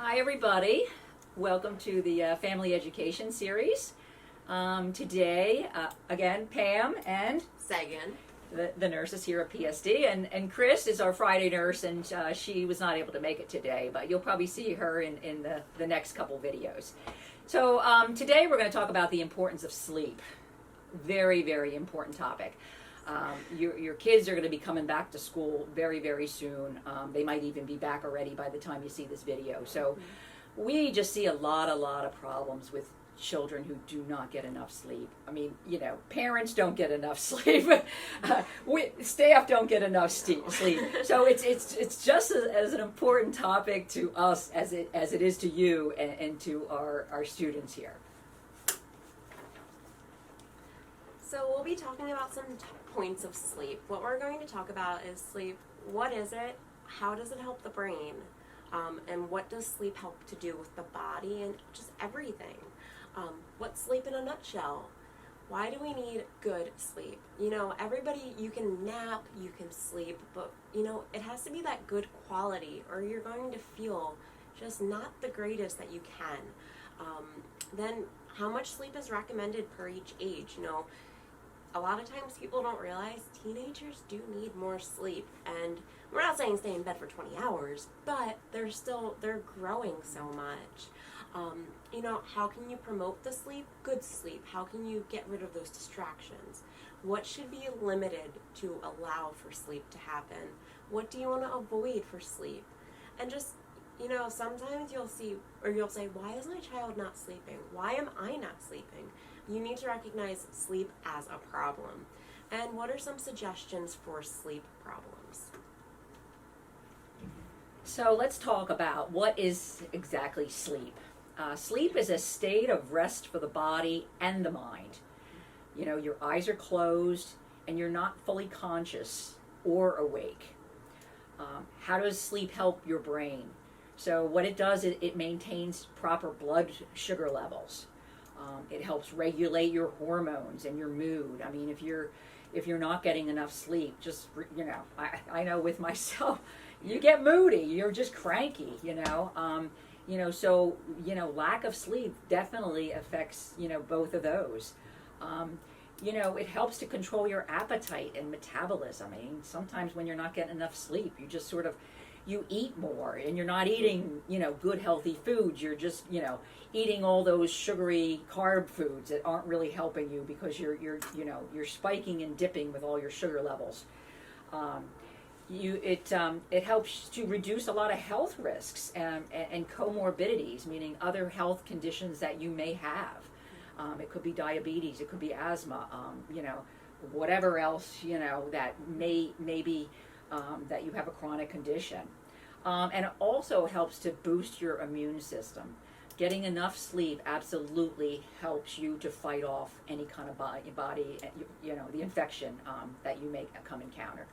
Hi everybody, welcome to the Family Education Series. Today, again, Pam and Sagan. the nurses here at PSD, and Chris is our Friday nurse, and she was not able to make it today, but you'll probably see her in the next couple videos. So today we're going to talk about the importance of sleep. Very, very important topic. Your kids are going to be coming back to school very, very soon. They might even be back already by the time you see this video. So we just see a lot of problems with children who do not get enough sleep. I mean, parents don't get enough sleep. Staff don't get enough sleep. So it's just as an important topic to us as it is to you and to our students here. So we'll be talking about some points of sleep. What we're going to talk about is sleep. What is it? How does it help the brain? And what does sleep help to do with the body and just everything? What's sleep in a nutshell? Why do we need good sleep? Everybody, you can nap, you can sleep, but it has to be that good quality or you're going to feel just not the greatest that you can. Then how much sleep is recommended per each age? A lot of times people don't realize teenagers do need more sleep, and we're not saying stay in bed for 20 hours, but they're growing so much. How can you promote the sleep? Good sleep. How can you get rid of those distractions? What should be limited to allow for sleep to happen? What do you want to avoid for sleep? And just, sometimes you'll say, why is my child not sleeping? Why am I not sleeping? You need to recognize sleep as a problem. And what are some suggestions for sleep problems? So let's talk about what is exactly sleep. Sleep is a state of rest for the body and the mind. Your eyes are closed and you're not fully conscious or awake. How does sleep help your brain? So what it does, it maintains proper blood sugar levels. It helps regulate your hormones and your mood. I mean, if you're not getting enough sleep, just I know with myself, you get moody. You're just cranky. So lack of sleep definitely affects both of those. It helps to control your appetite and metabolism. I mean, sometimes when you're not getting enough sleep, you just sort of you eat more and you're not eating good healthy foods. You're just eating all those sugary carb foods that aren't really helping you because you're spiking and dipping with all your sugar levels. It helps to reduce a lot of health risks and comorbidities, meaning other health conditions that you may have. It could be diabetes, it could be asthma, whatever else that may be that you have a chronic condition. And it also helps to boost your immune system. Getting enough sleep absolutely helps you to fight off any kind of body the infection that you may come encounter.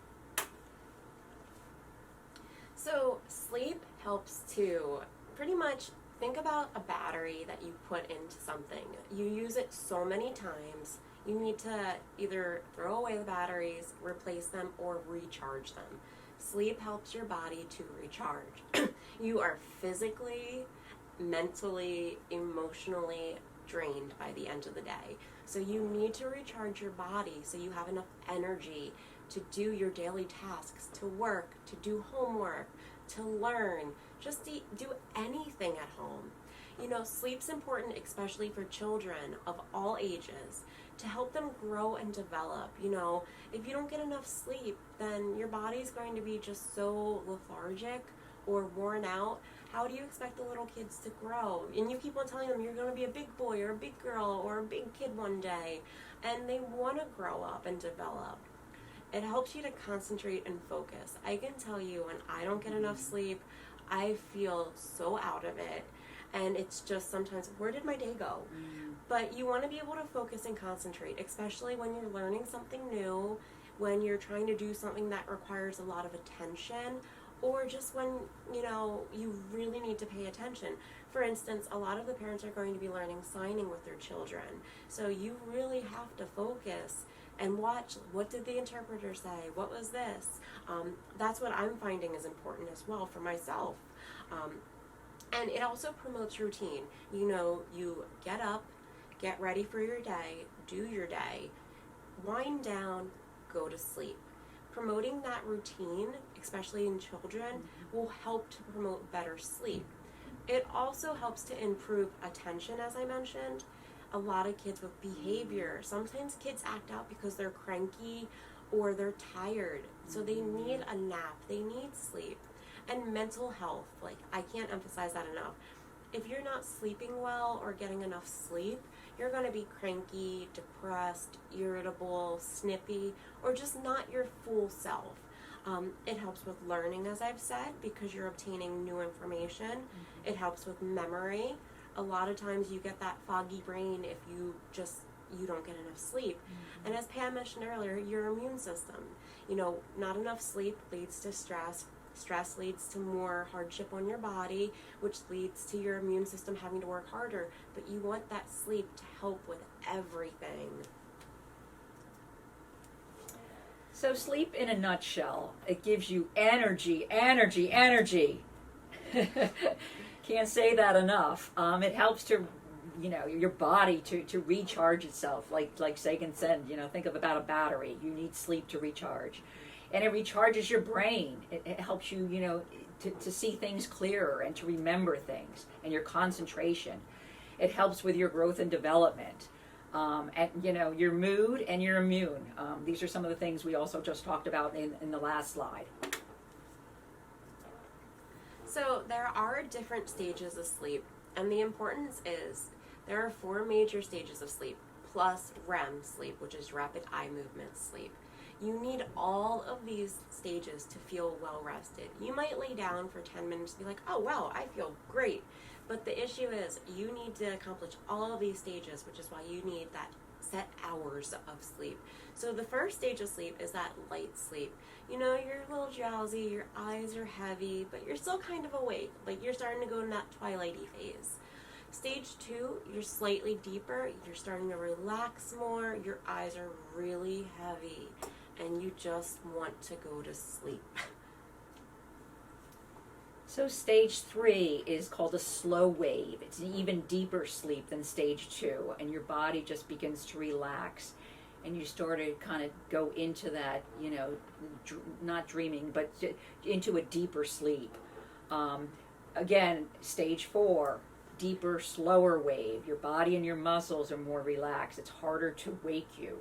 So sleep helps to pretty much think about a battery that you put into something. You use it so many times, you need to either throw away the batteries, replace them, or recharge them. Sleep helps your body to recharge. You are physically, mentally, emotionally drained by the end of the day. So you need to recharge your body so you have enough energy to do your daily tasks, to work, to do homework, to learn, just to do anything at home. Sleep's important, especially for children of all ages, to help them grow and develop. If you don't get enough sleep, then your body's going to be just so lethargic or worn out. How do you expect the little kids to grow? And you keep on telling them you're going to be a big boy or a big girl or a big kid one day, and they want to grow up and develop. It helps you to concentrate and focus. I can tell you when I don't get enough sleep, I feel so out of it. And it's just sometimes, where did my day go? But you want to be able to focus and concentrate, especially when you're learning something new, when you're trying to do something that requires a lot of attention, or just when, you really need to pay attention. For instance, a lot of the parents are going to be learning signing with their children. So you really have to focus and watch, what did the interpreter say? What was this? That's what I'm finding is important as well for myself. And it also promotes routine. You know, you get up, get ready for your day, do your day, wind down, go to sleep. Promoting that routine, especially in children, will help to promote better sleep. It also helps to improve attention, as I mentioned. A lot of kids with behavior, sometimes kids act out because they're cranky or they're tired. So they need a nap, they need sleep. And mental health, like I can't emphasize that enough. If you're not sleeping well or getting enough sleep, you're going to be cranky, depressed, irritable, snippy, or just not your full self. It helps with learning, as I've said, because you're obtaining new information. It helps with memory. A lot of times you get that foggy brain if you don't get enough sleep. And as Pam mentioned earlier, your immune system, not enough sleep leads to stress. Stress leads to more hardship on your body, which leads to your immune system having to work harder. But you want that sleep to help with everything. So sleep in a nutshell, it gives you energy, energy, energy. Can't say that enough. It helps to, your body to recharge itself. Like Sagan said, think of about a battery. You need sleep to recharge. And it recharges your brain. It helps you, to see things clearer and to remember things and your concentration. It helps with your growth and development. And your mood and your immune. These are some of the things we also just talked about in the last slide. So there are different stages of sleep, and the importance is there are 4 major stages of sleep, plus REM sleep, which is rapid eye movement sleep. You need all of these stages to feel well rested. You might lay down for 10 minutes and be like, oh wow, I feel great. But the issue is you need to accomplish all of these stages, which is why you need that set hours of sleep. So the first stage of sleep is that light sleep. You're a little drowsy, your eyes are heavy, but you're still kind of awake. Like you're starting to go in that twilighty phase. Stage 2, you're slightly deeper, you're starting to relax more, your eyes are really heavy, and you just want to go to sleep. So stage 3 is called a slow wave. It's an even deeper sleep than stage 2, and your body just begins to relax, and you start to kind of go into that, not dreaming, but into a deeper sleep. Again, stage 4, deeper, slower wave. Your body and your muscles are more relaxed. It's harder to wake you.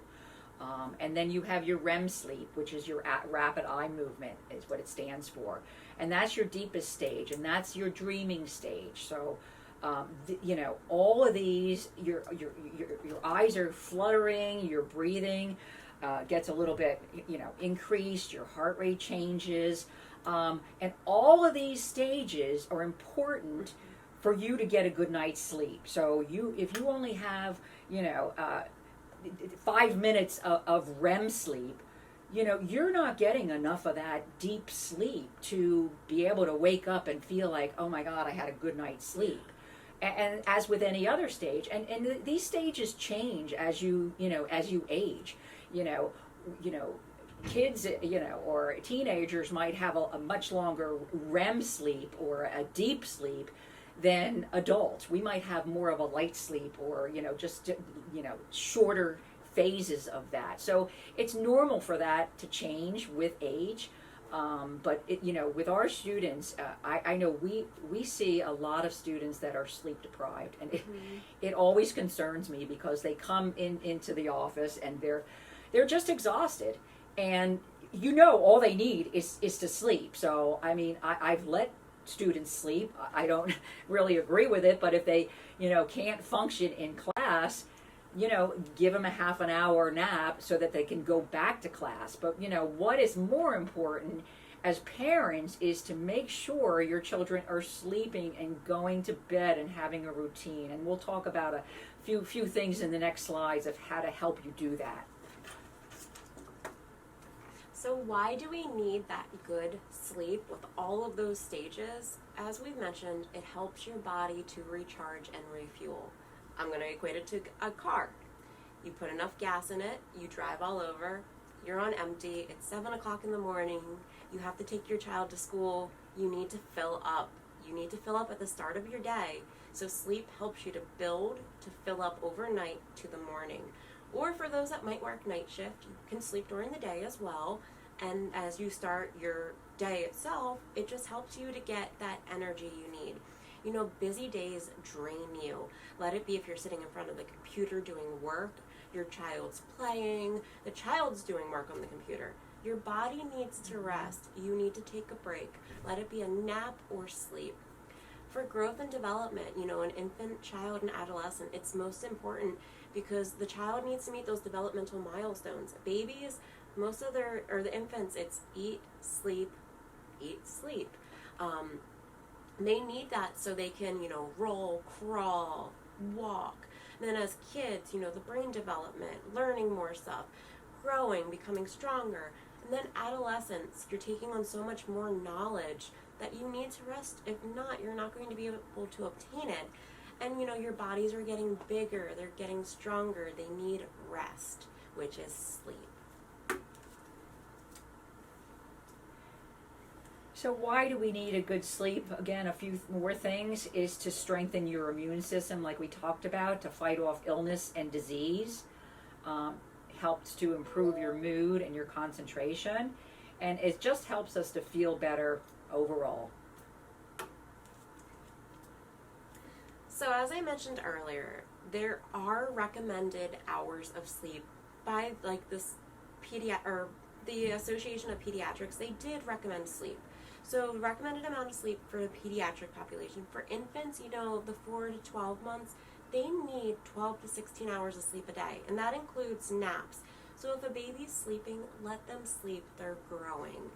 And then you have your REM sleep, which is your rapid eye movement, is what it stands for. And that's your deepest stage, and that's your dreaming stage. So, all of these, your eyes are fluttering, your breathing gets a little bit, increased, your heart rate changes. And all of these stages are important for you to get a good night's sleep. So if you only have, 5 minutes of REM sleep, you're not getting enough of that deep sleep to be able to wake up and feel like, oh my God, I had a good night's sleep. And as with any other stage, and these stages change as you age. Kids, or teenagers might have a much longer REM sleep or a deep sleep than adults. We might have more of a light sleep or, just, shorter phases of that. So it's normal for that to change with age. But with our students, I know we see a lot of students that are sleep deprived, and it always concerns me because they come into the office and they're just exhausted, and all they need is to sleep. So I mean, I've let students sleep. I don't really agree with it, but if they can't function in class, give them a half an hour nap so that they can go back to class. But what is more important as parents is to make sure your children are sleeping and going to bed and having a routine. And we'll talk about a few things in the next slides of how to help you do that. So why do we need that good sleep with all of those stages? As we've mentioned, it helps your body to recharge and refuel. I'm going to equate it to a car. You put enough gas in it, you drive all over, you're on empty, it's 7 o'clock in the morning, you have to take your child to school, you need to fill up. You need to fill up at the start of your day. So sleep helps you to build, to fill up overnight to the morning. Or for those that might work night shift, you can sleep during the day as well. And as you start your day itself, it just helps you to get that energy you need. You know, busy days drain you. Let it be if you're sitting in front of the computer doing work, your child's playing, the child's doing work on the computer. Your body needs to rest. You need to take a break. Let it be a nap or sleep. For growth and development, you know, an infant, child, and adolescent, it's most important because the child needs to meet those developmental milestones. Babies, most of the infants, it's eat, sleep, eat, sleep. They need that so they can, you know, roll, crawl, walk. And then as kids, you know, the brain development, learning more stuff, growing, becoming stronger. And then adolescence, you're taking on so much more knowledge that you need to rest. If not, you're not going to be able to obtain it. And, you know, your bodies are getting bigger, they're getting stronger, they need rest, which is sleep. So why do we need a good sleep? Again, a few more things is to strengthen your immune system, like we talked about, to fight off illness and disease. Helps to improve your mood and your concentration. And it just helps us to feel better overall. So as I mentioned earlier, there are recommended hours of sleep by like this the Association of Pediatrics. They did recommend sleep. So the recommended amount of sleep for the pediatric population, for infants, you know, the 4 to 12 months, they need 12 to 16 hours of sleep a day, and that includes naps. So if a baby's sleeping, let them sleep, they're growing.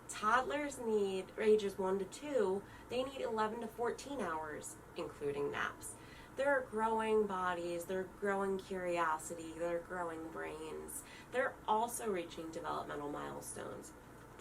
Toddlers need, ages 1 to 2, they need 11 to 14 hours, including naps. They're growing bodies, they're growing curiosity, they're growing brains. They're also reaching developmental milestones.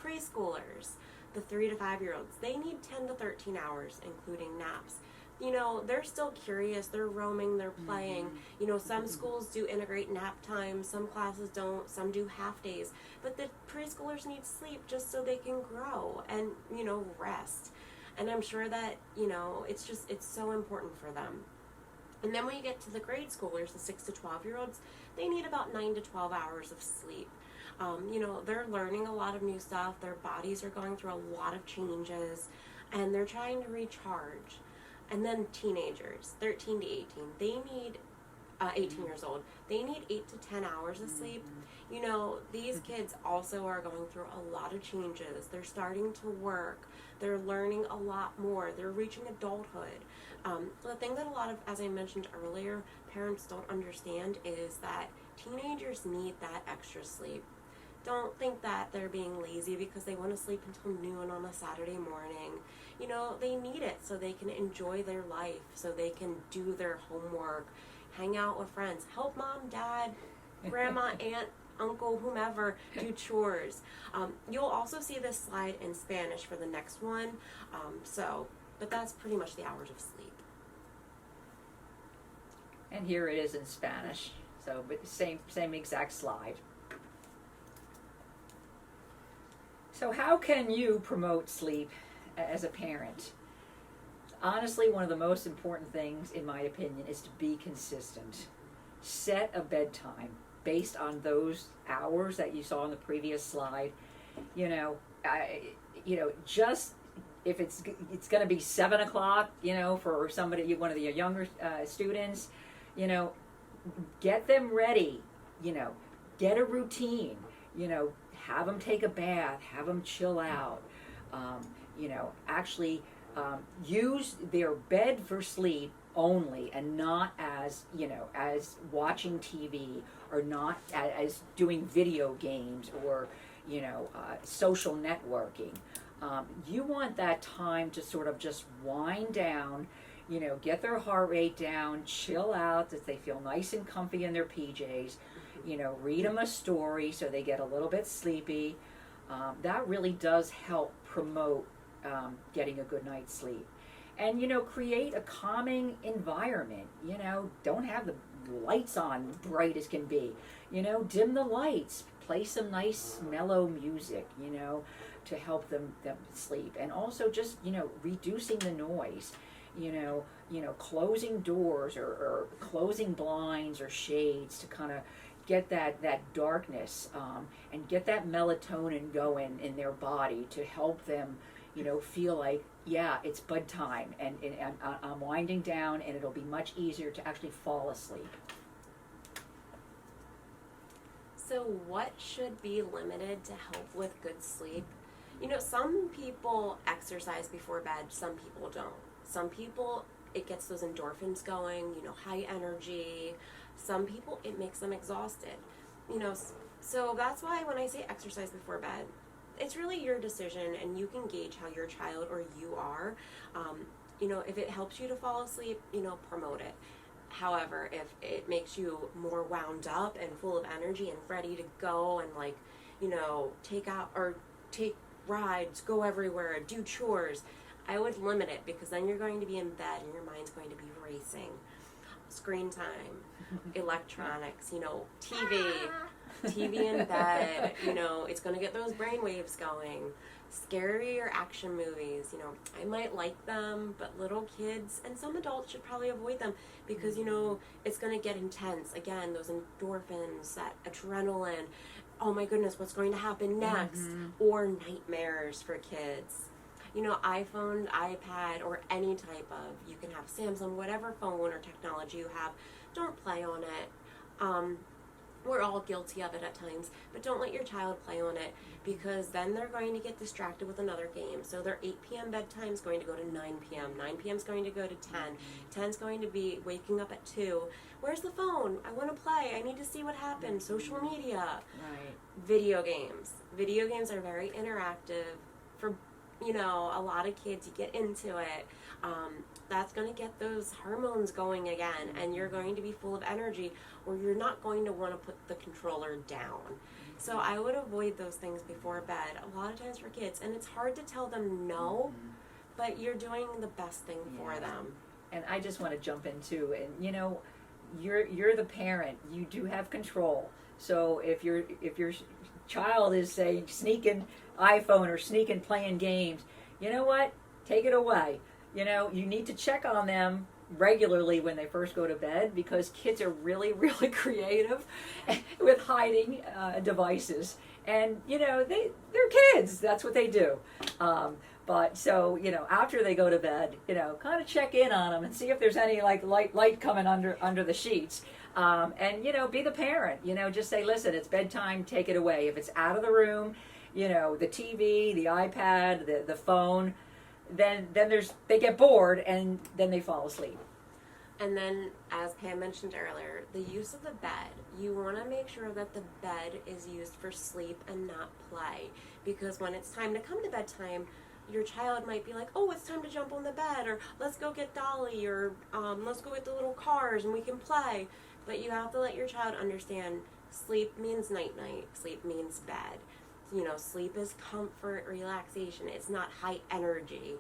Preschoolers, the 3 to 5 year olds, they need 10 to 13 hours, including naps. You know, they're still curious, they're roaming, they're playing. You know, some schools do integrate nap time, some classes don't, some do half days. But the preschoolers need sleep just so they can grow and, you know, rest. And I'm sure that, you know, it's so important for them. And then when you get to the grade schoolers, the 6 to 12 year olds, they need about 9 to 12 hours of sleep. You know, they're learning a lot of new stuff, their bodies are going through a lot of changes, and they're trying to recharge. And then teenagers, 13 to 18, they need, 18 years old, they need 8 to 10 hours of sleep. You know, these kids also are going through a lot of changes. They're starting to work. They're learning a lot more. They're reaching adulthood. The thing that a lot of, as I mentioned earlier, parents don't understand is that teenagers need that extra sleep. Don't think that they're being lazy because they want to sleep until noon on a Saturday morning. You know, they need it so they can enjoy their life, so they can do their homework, hang out with friends, help mom, dad, grandma, aunt, uncle, whomever, do chores. You'll also see this slide in Spanish for the next one. But that's pretty much the hours of sleep. And here it is in Spanish. So, but same exact slide. So how can you promote sleep as a parent? Honestly, one of the most important things, in my opinion, is to be consistent. Set a bedtime based on those hours that you saw on the previous slide. Just if it's going to be 7 o'clock, for somebody, one of the younger students, get them ready. Get a routine. Have them take a bath. Have them chill out. Use their bed for sleep only, and not as watching TV, or not as doing video games, or social networking. You want that time to sort of just wind down, get their heart rate down, chill out, that they feel nice and comfy in their PJs, read them a story so they get a little bit sleepy. That really does help promote getting a good night's sleep. And, create a calming environment. Don't have the lights on bright as can be. Dim the lights. play some nice mellow music, to help them sleep. And also just, reducing the noise, closing doors or closing blinds or shades to kind of get that darkness, and get that melatonin going in their body to help them, feel like, yeah, it's bedtime, and I'm winding down, and it'll be much easier to actually fall asleep. So, what should be limited to help with good sleep? Some people exercise before bed, some people don't. Some people, it gets those endorphins going, high energy. Some people, it makes them exhausted. So that's why when I say exercise before bed, it's really your decision, and you can gauge how your child or you are. If it helps you to fall asleep, promote it. However, if it makes you more wound up and full of energy and ready to go and take rides, go everywhere, do chores, I would limit it, because then you're going to be in bed and your mind's going to be racing. Screen time, electronics, TV in bed, it's going to get those brain waves going. Scary or action movies, I might like them, but little kids and some adults should probably avoid them, because, it's going to get intense. Again, those endorphins, that adrenaline, oh my goodness, what's going to happen next? Or nightmares for kids. iPhone, iPad, or any type of, you can have Samsung, whatever phone or technology you have, don't play on it. We're all guilty of it at times, but don't let your child play on it, because then they're going to get distracted with another game. So their 8 p.m. bedtime is going to go to 9 p.m. 9 p.m. is going to go to 10. 10 is going to be waking up at 2. Where's the phone? I want to play. I need to see what happened. Social media. Right. Video games. Video games are very interactive. For, a lot of kids, you get into it. That's going to get those hormones going again, and you're going to be full of energy, or you're not going to want to put the controller down. So I would avoid those things before bed a lot of times for kids, and it's hard to tell them no, but you're doing the best thing for them. And I just want to jump in too, and you're the parent, you do have control. So if your child is, say, sneaking iPhone or sneaking playing games, you know what? Take it away. You need to check on them regularly when they first go to bed, because kids are really, really creative with hiding devices. And, they're kids. That's what they do. But so, after they go to bed, kind of check in on them and see if there's any light coming under the sheets. And, be the parent, just say, listen, it's bedtime, take it away. If it's out of the room, the TV, the iPad, the phone, then they get bored, and then they fall asleep. And then, as Pam mentioned earlier, the use of the bed. You want to make sure that the bed is used for sleep and not play. Because when it's time to come to bedtime, your child might be like, oh, it's time to jump on the bed, or let's go get Dolly, or let's go get the little cars and we can play. But you have to let your child understand sleep means night-night. Sleep means bed. Sleep is comfort, relaxation. It's not high energy.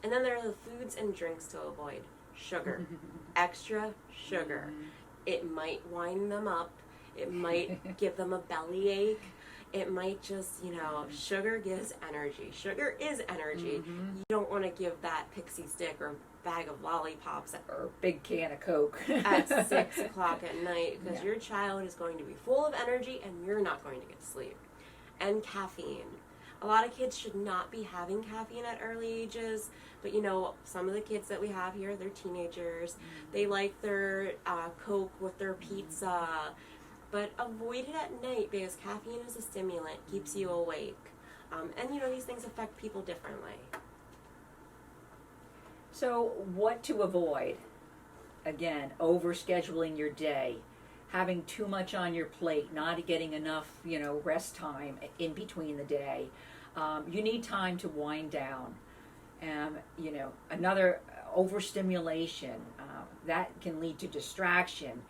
And then there are the foods and drinks to avoid. Sugar. Extra sugar. It might wind them up. It might give them a bellyache. It might just, sugar gives energy. Sugar is energy. You don't want to give that pixie stick or bag of lollipops or big can of Coke at 6 o'clock at night, because your child is going to be full of energy and you're not going to get to sleep. And caffeine. A lot of kids should not be having caffeine at early ages, but some of the kids that we have here, they're teenagers. They like their Coke with their pizza, but avoid it at night, because caffeine is a stimulant, keeps you awake. And these things affect people differently. So what to avoid? Again, overscheduling your day, having too much on your plate, not getting enough, rest time in between the day. You need time to wind down. Another overstimulation, that can lead to distraction.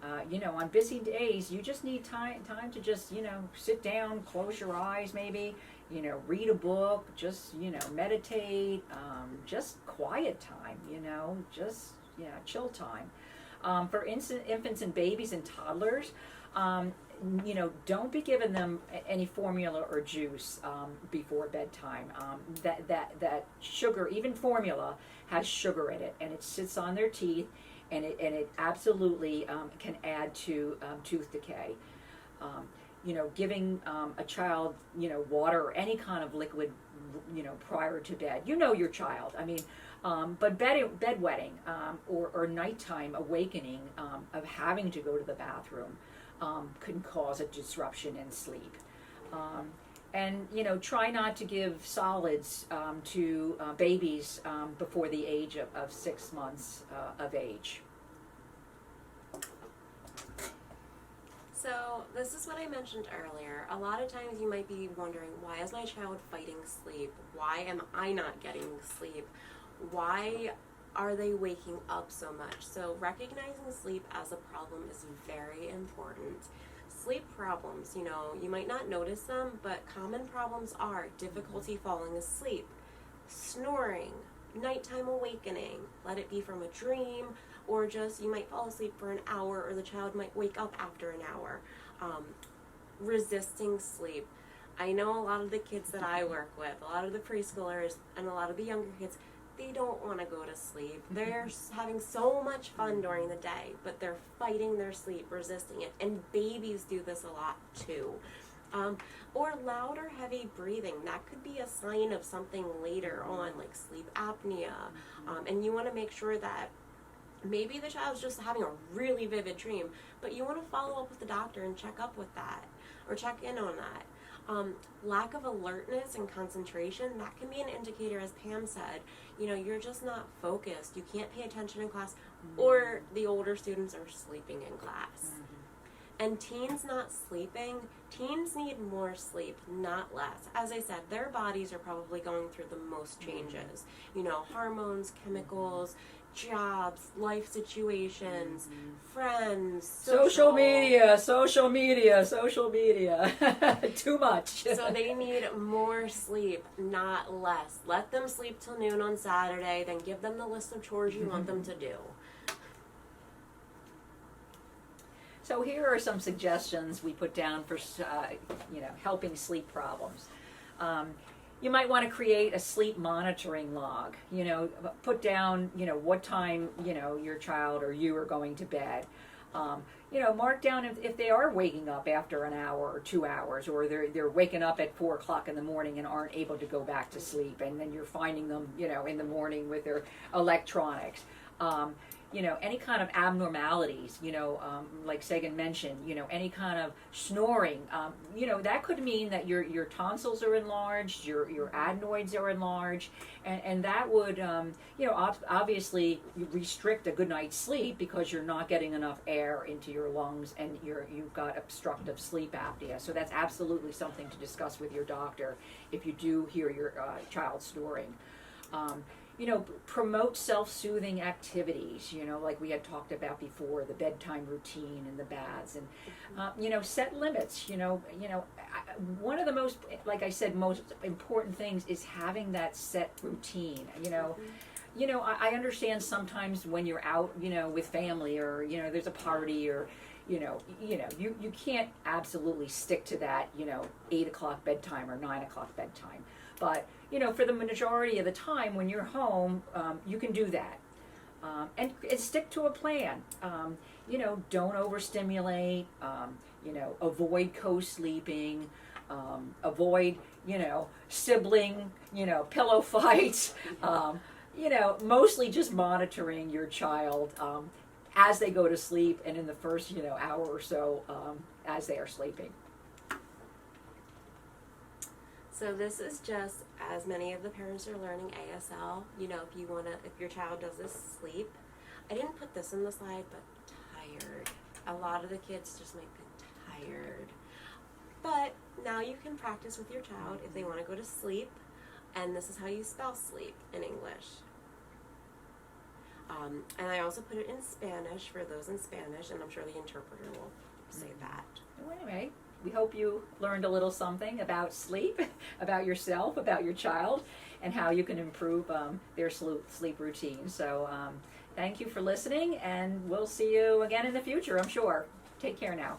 On busy days, you just need time to just, sit down, close your eyes maybe, read a book, just, meditate, just quiet time, chill time. For infants and babies and toddlers, don't be giving them any formula or juice before bedtime. That sugar, even formula, has sugar in it, and it sits on their teeth, and it absolutely can add to tooth decay. Giving a child, water or any kind of liquid, prior to bed. You know your child. I mean, but bedwetting or nighttime awakening of having to go to the bathroom can cause a disruption in sleep. And try not to give solids to babies before the age of 6 months of age. So this is what I mentioned earlier. A lot of times you might be wondering, why is my child fighting sleep? Why am I not getting sleep? Why are they waking up so much? So recognizing sleep as a problem is very important. Sleep problems, you might not notice them, but common problems are difficulty falling asleep, snoring, nighttime awakening, let it be from a dream, or just you might fall asleep for an hour, or the child might wake up after an hour. Resisting sleep. I know a lot of the kids that I work with, a lot of the preschoolers, and a lot of the younger kids, they don't want to go to sleep. They're having so much fun during the day, but they're fighting their sleep, resisting it. And babies do this a lot too. Or loud or heavy breathing. That could be a sign of something later on, like sleep apnea. And you want to make sure that maybe the child's just having a really vivid dream, but you want to follow up with the doctor and check up with that, or check in on that. Lack of alertness and concentration, that can be an indicator, as Pam said, you're just not focused, you can't pay attention in class, or the older students are sleeping in class. And teens not sleeping, teens need more sleep, not less. As I said, their bodies are probably going through the most changes. Hormones, chemicals, jobs, life situations, friends, social media, too much. So they need more sleep, not less. Let them sleep till noon on Saturday, then give them the list of chores you want them to do. So here are some suggestions we put down for helping sleep problems. You might want to create a sleep monitoring log. Put down what time your child or you are going to bed. Mark down if they are waking up after an hour or 2 hours, or they're waking up at 4 o'clock in the morning and aren't able to go back to sleep, and then you're finding them in the morning with their electronics. Any kind of abnormalities, like Sagan mentioned, any kind of snoring, that could mean that your tonsils are enlarged, your adenoids are enlarged, and that would, obviously restrict a good night's sleep because you're not getting enough air into your lungs, and you've got obstructive sleep apnea. So that's absolutely something to discuss with your doctor if you do hear your child snoring. Promote self-soothing activities, like we had talked about before, the bedtime routine and the baths, and, set limits, one of the most, like I said, most important things is having that set routine, I understand sometimes when you're out, with family, or, there's a party, or, you can't absolutely stick to that, 8 o'clock bedtime or 9 o'clock bedtime. But, for the majority of the time when you're home, you can do that. And stick to a plan. Don't overstimulate, avoid co-sleeping, avoid, sibling, pillow fights, mostly just monitoring your child as they go to sleep and in the first, hour or so as they are sleeping. So this is just, as many of the parents are learning ASL, if your child doesn't sleep, I didn't put this in the slide, but tired. A lot of the kids just might be tired. But now you can practice with your child if they want to go to sleep, and this is how you spell sleep in English. And I also put it in Spanish for those in Spanish, and I'm sure the interpreter will say that. Well, anyway, we hope you learned a little something about sleep, about yourself, about your child, and how you can improve their sleep routine. So thank you for listening, and we'll see you again in the future, I'm sure. Take care now.